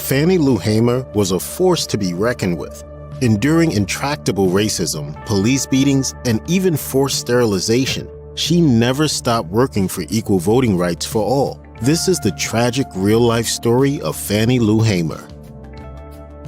Fannie Lou Hamer was a force to be reckoned with, enduring intractable racism, police beatings, and even forced sterilization. She never stopped working for equal voting rights for all. This is the tragic real-life story of Fannie Lou Hamer.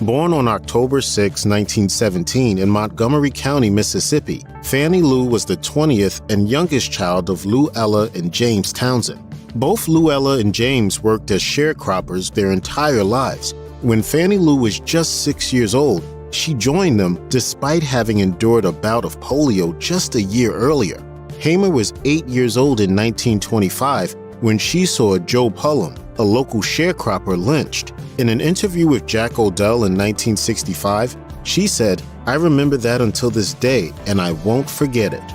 Born on October 6, 1917 in Montgomery County, Mississippi, Fannie Lou was the 20th and youngest child of Lou Ella and James Townsend. Both Lou Ella and James worked as sharecroppers their entire lives. When Fannie Lou was just 6 years old, she joined them despite having endured a bout of polio just a year earlier. Hamer was 8 years old in 1925 when she saw Joe Pullum, a local sharecropper, lynched. In an interview with Jack Odell in 1965, she said, "I remember that until this day, and I won't forget it."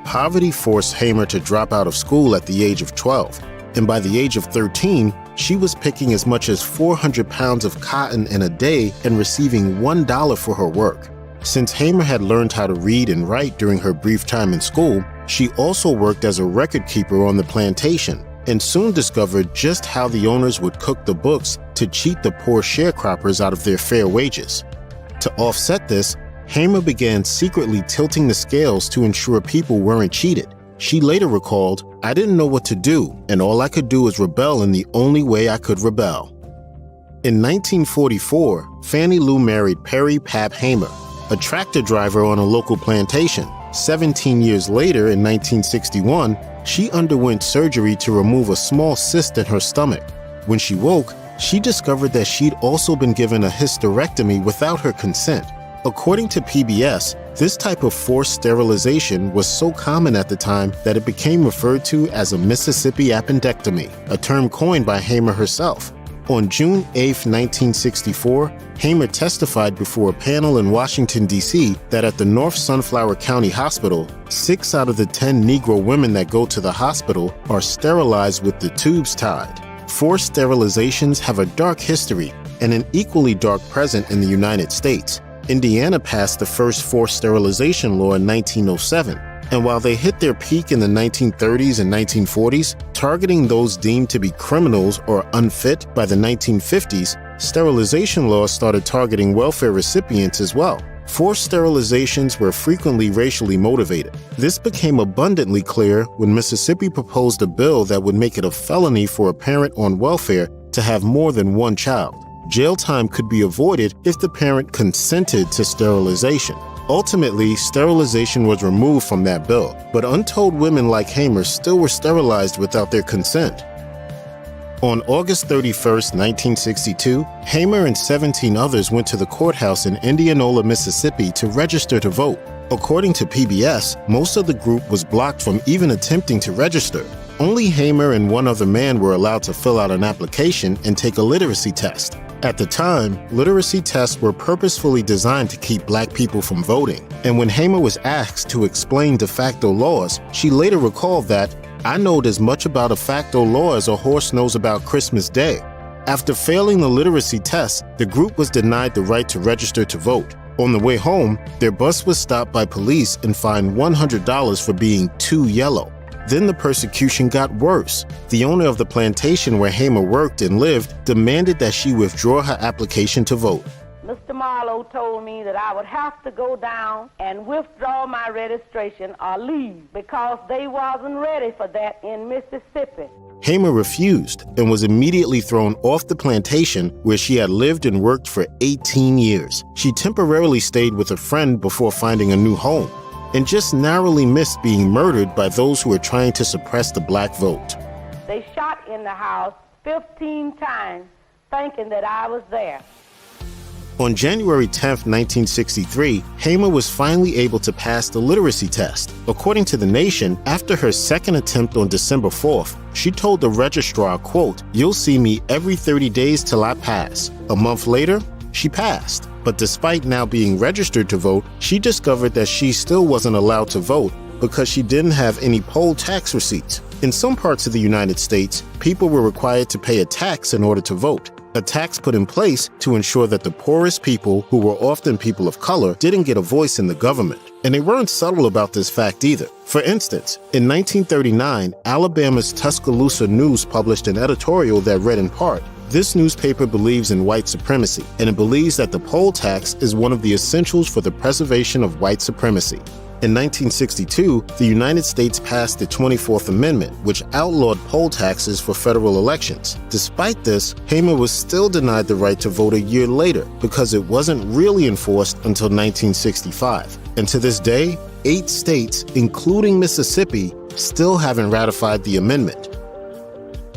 Poverty forced Hamer to drop out of school at the age of 12, and by the age of 13, she was picking as much as 400 pounds of cotton in a day and receiving $1 for her work. Since Hamer had learned how to read and write during her brief time in school, she also worked as a record keeper on the plantation and soon discovered just how the owners would cook the books to cheat the poor sharecroppers out of their fair wages. To offset this, Hamer began secretly tilting the scales to ensure people weren't cheated. She later recalled, "I didn't know what to do, and all I could do was rebel in the only way I could rebel." In 1944, Fannie Lou married Perry Pap Hamer, a tractor driver on a local plantation. 17 years later, in 1961, she underwent surgery to remove a small cyst in her stomach. When she woke, she discovered that she'd also been given a hysterectomy without her consent. According to PBS, this type of forced sterilization was so common at the time that it became referred to as a Mississippi appendectomy, a term coined by Hamer herself. On June 8, 1964, Hamer testified before a panel in Washington, D.C. that at the North Sunflower County Hospital, 6 out of the 10 Negro women that go to the hospital are sterilized with the tubes tied. Forced sterilizations have a dark history and an equally dark present in the United States. Indiana passed the first forced sterilization law in 1907, and while they hit their peak in the 1930s and 1940s, targeting those deemed to be criminals or unfit by the 1950s, sterilization laws started targeting welfare recipients as well. Forced sterilizations were frequently racially motivated. This became abundantly clear when Mississippi proposed a bill that would make it a felony for a parent on welfare to have more than one child. Jail time could be avoided if the parent consented to sterilization. Ultimately, sterilization was removed from that bill, but untold women like Hamer still were sterilized without their consent. On August 31, 1962, Hamer and 17 others went to the courthouse in Indianola, Mississippi to register to vote. According to PBS, most of the group was blocked from even attempting to register. Only Hamer and one other man were allowed to fill out an application and take a literacy test. At the time, literacy tests were purposefully designed to keep Black people from voting. And when Hamer was asked to explain de facto laws, she later recalled that, "I knowed as much about de facto law as a horse knows about Christmas Day." After failing the literacy test, the group was denied the right to register to vote. On the way home, their bus was stopped by police and fined $100 for being too yellow. Then the persecution got worse. The owner of the plantation where Hamer worked and lived demanded that she withdraw her application to vote. Mr. Marlowe told me that I would have to go down and withdraw my registration or leave because they wasn't ready for that in Mississippi. Hamer refused and was immediately thrown off the plantation where she had lived and worked for 18 years. She temporarily stayed with a friend before finding a new home, and just narrowly missed being murdered by those who were trying to suppress the Black vote. They shot in the house 15 times, thinking that I was there. On January 10, 1963, Hamer was finally able to pass the literacy test. According to The Nation, after her second attempt on December 4th, she told the registrar, quote, "You'll see me every 30 days till I pass." A month later, she passed. But despite now being registered to vote, she discovered that she still wasn't allowed to vote because she didn't have any poll tax receipts. In some parts of the United States, people were required to pay a tax in order to vote. A tax put in place to ensure that the poorest people, who were often people of color, didn't get a voice in the government. And they weren't subtle about this fact either. For instance, in 1939, Alabama's Tuscaloosa News published an editorial that read in part, This newspaper believes in white supremacy, and it believes that the poll tax is one of the essentials for the preservation of white supremacy. In 1962, the United States passed the 24th Amendment, which outlawed poll taxes for federal elections. Despite this, Hamer was still denied the right to vote a year later because it wasn't really enforced until 1965. And to this day, 8 states, including Mississippi, still haven't ratified the amendment.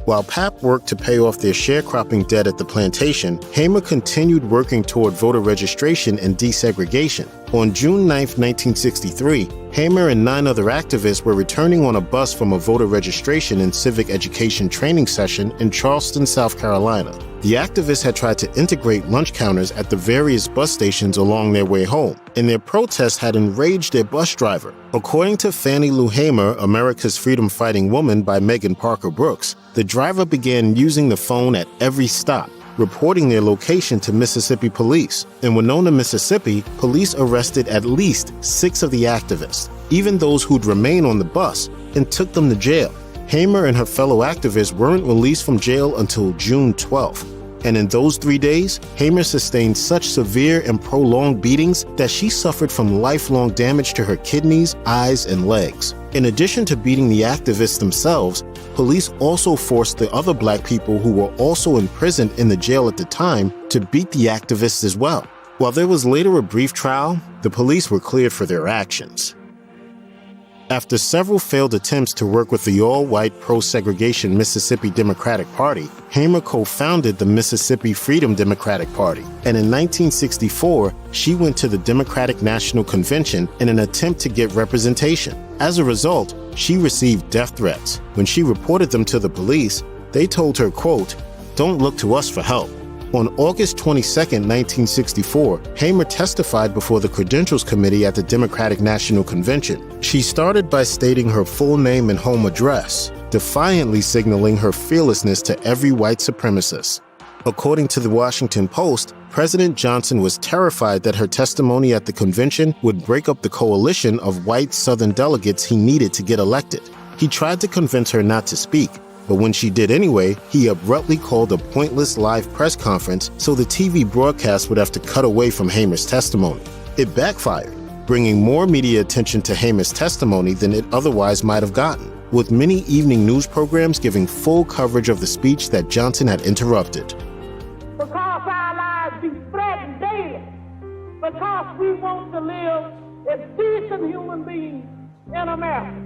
While Pap worked to pay off their sharecropping debt at the plantation, Hamer continued working toward voter registration and desegregation. On June 9, 1963, Hamer and 9 other activists were returning on a bus from a voter registration and civic education training session in Charleston, South Carolina. The activists had tried to integrate lunch counters at the various bus stations along their way home, and their protests had enraged their bus driver. According to Fannie Lou Hamer, America's Freedom-Fighting Woman by Megan Parker Brooks, the driver began using the phone at every stop, reporting their location to Mississippi police. In Winona, Mississippi, police arrested at least 6 of the activists, even those who'd remain on the bus, and took them to jail. Hamer and her fellow activists weren't released from jail until June 12th. And in those 3 days, Hamer sustained such severe and prolonged beatings that she suffered from lifelong damage to her kidneys, eyes, and legs. In addition to beating the activists themselves, police also forced the other black people who were also imprisoned in the jail at the time to beat the activists as well. While there was later a brief trial, the police were cleared for their actions. After several failed attempts to work with the all-white pro-segregation Mississippi Democratic Party, Hamer co-founded the Mississippi Freedom Democratic Party, and in 1964, she went to the Democratic National Convention in an attempt to get representation. As a result, she received death threats. When she reported them to the police, they told her, quote, "Don't look to us for help." On August 22, 1964, Hamer testified before the Credentials Committee at the Democratic National Convention. She started by stating her full name and home address, defiantly signaling her fearlessness to every white supremacist. According to the Washington Post, President Johnson was terrified that her testimony at the convention would break up the coalition of white Southern delegates he needed to get elected. He tried to convince her not to speak, but when she did anyway, he abruptly called a pointless live press conference so the TV broadcast would have to cut away from Hamer's testimony. It backfired, bringing more media attention to Hamer's testimony than it otherwise might have gotten, with many evening news programs giving full coverage of the speech that Johnson had interrupted. Because our lives be threatened dead, because we want to live as decent human beings in America.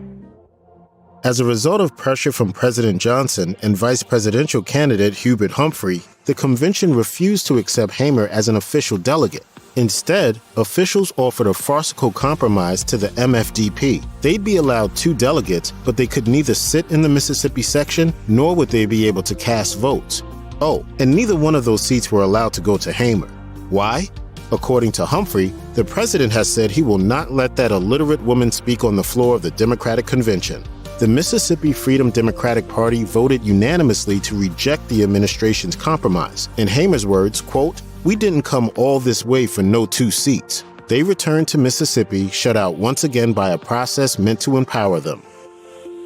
As a result of pressure from President Johnson and vice presidential candidate Hubert Humphrey, the convention refused to accept Hamer as an official delegate. Instead, officials offered a farcical compromise to the MFDP. They'd be allowed 2 delegates, but they could neither sit in the Mississippi section, nor would they be able to cast votes. Oh, and neither one of those seats were allowed to go to Hamer. Why? According to Humphrey, the president has said he will not let that illiterate woman speak on the floor of the Democratic Convention. The Mississippi Freedom Democratic Party voted unanimously to reject the administration's compromise. In Hamer's words, quote, "We didn't come all this way for no 2 seats. They returned to Mississippi, shut out once again by a process meant to empower them."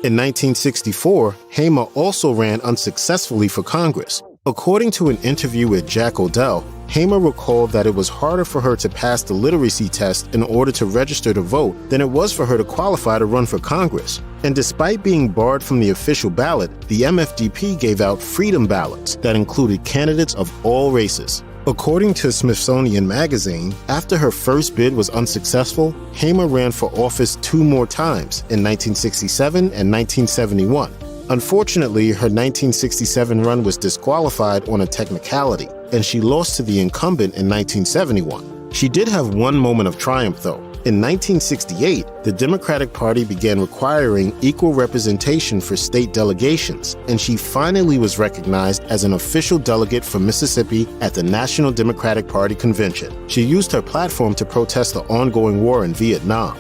In 1964, Hamer also ran unsuccessfully for Congress. According to an interview with Jack Odell, Hamer recalled that it was harder for her to pass the literacy test in order to register to vote than it was for her to qualify to run for Congress. And despite being barred from the official ballot, the MFDP gave out freedom ballots that included candidates of all races. According to Smithsonian Magazine, after her first bid was unsuccessful, Hamer ran for office 2 more times in 1967 and 1971. Unfortunately, her 1967 run was disqualified on a technicality, and she lost to the incumbent in 1971. She did have one moment of triumph, though. In 1968, the Democratic Party began requiring equal representation for state delegations, and she finally was recognized as an official delegate for Mississippi at the National Democratic Party Convention. She used her platform to protest the ongoing war in Vietnam.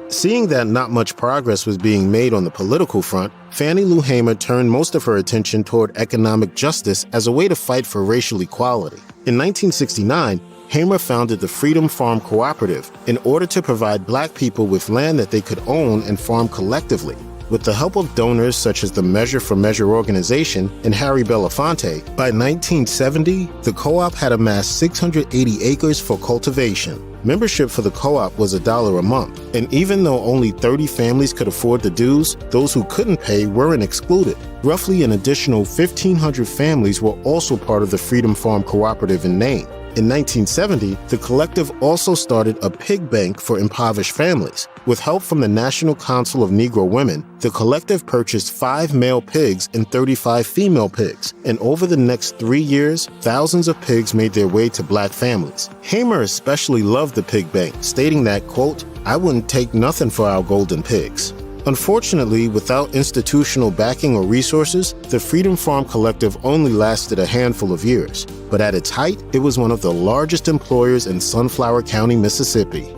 Seeing that not much progress was being made on the political front, Fannie Lou Hamer turned most of her attention toward economic justice as a way to fight for racial equality. In 1969, Hamer founded the Freedom Farm Cooperative in order to provide black people with land that they could own and farm collectively. With the help of donors such as the Measure for Measure organization and Harry Belafonte, by 1970, the co-op had amassed 680 acres for cultivation. Membership for the co-op was $1 a month, and even though only 30 families could afford the dues, those who couldn't pay weren't excluded. Roughly an additional 1,500 families were also part of the Freedom Farm Cooperative in name. In 1970, the collective also started a pig bank for impoverished families. With help from the National Council of Negro Women, the collective purchased 5 male pigs and 35 female pigs, and over the next 3 years, thousands of pigs made their way to black families. Hamer especially loved the pig bank, stating that, quote, "I wouldn't take nothing for our golden pigs." Unfortunately, without institutional backing or resources, the Freedom Farm Collective only lasted a handful of years. But at its height, it was one of the largest employers in Sunflower County, Mississippi.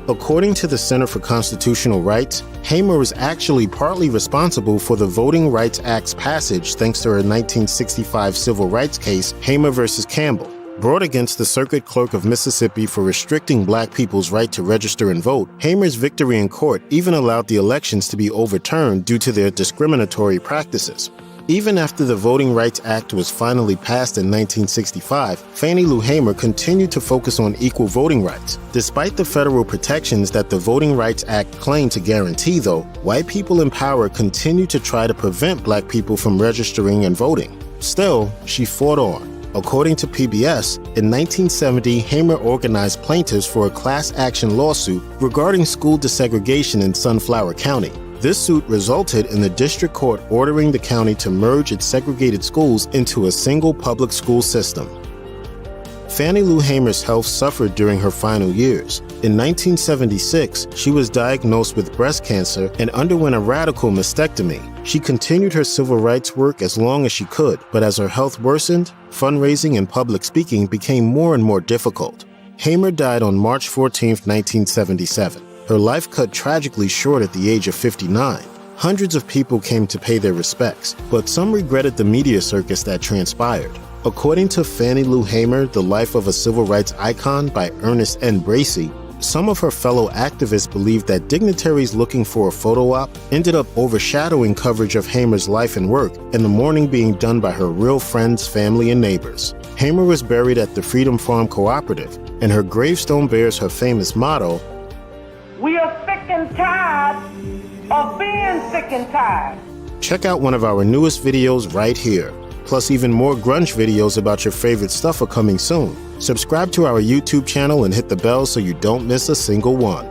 According to the Center for Constitutional Rights, Hamer was actually partly responsible for the Voting Rights Act's passage thanks to her 1965 civil rights case, Hamer versus Campbell. Brought against the Circuit Clerk of Mississippi for restricting black people's right to register and vote, Hamer's victory in court even allowed the elections to be overturned due to their discriminatory practices. Even after the Voting Rights Act was finally passed in 1965, Fannie Lou Hamer continued to focus on equal voting rights. Despite the federal protections that the Voting Rights Act claimed to guarantee, though, white people in power continued to try to prevent black people from registering and voting. Still, she fought on. According to PBS, in 1970, Hamer organized plaintiffs for a class action lawsuit regarding school desegregation in Sunflower County. This suit resulted in the district court ordering the county to merge its segregated schools into a single public school system. Fannie Lou Hamer's health suffered during her final years. In 1976, she was diagnosed with breast cancer and underwent a radical mastectomy. She continued her civil rights work as long as she could, but as her health worsened, fundraising and public speaking became more and more difficult. Hamer died on March 14, 1977. Her life cut tragically short at the age of 59. Hundreds of people came to pay their respects, but some regretted the media circus that transpired. According to Fannie Lou Hamer, The Life of a Civil Rights Icon by Ernest N. Bracey, some of her fellow activists believed that dignitaries looking for a photo op ended up overshadowing coverage of Hamer's life and work, and the mourning being done by her real friends, family, and neighbors. Hamer was buried at the Freedom Farm Cooperative, and her gravestone bears her famous motto, "We are sick and tired of being sick and tired." Check out one of our newest videos right here. Plus, even more grunge videos about your favorite stuff are coming soon. Subscribe to our YouTube channel and hit the bell so you don't miss a single one.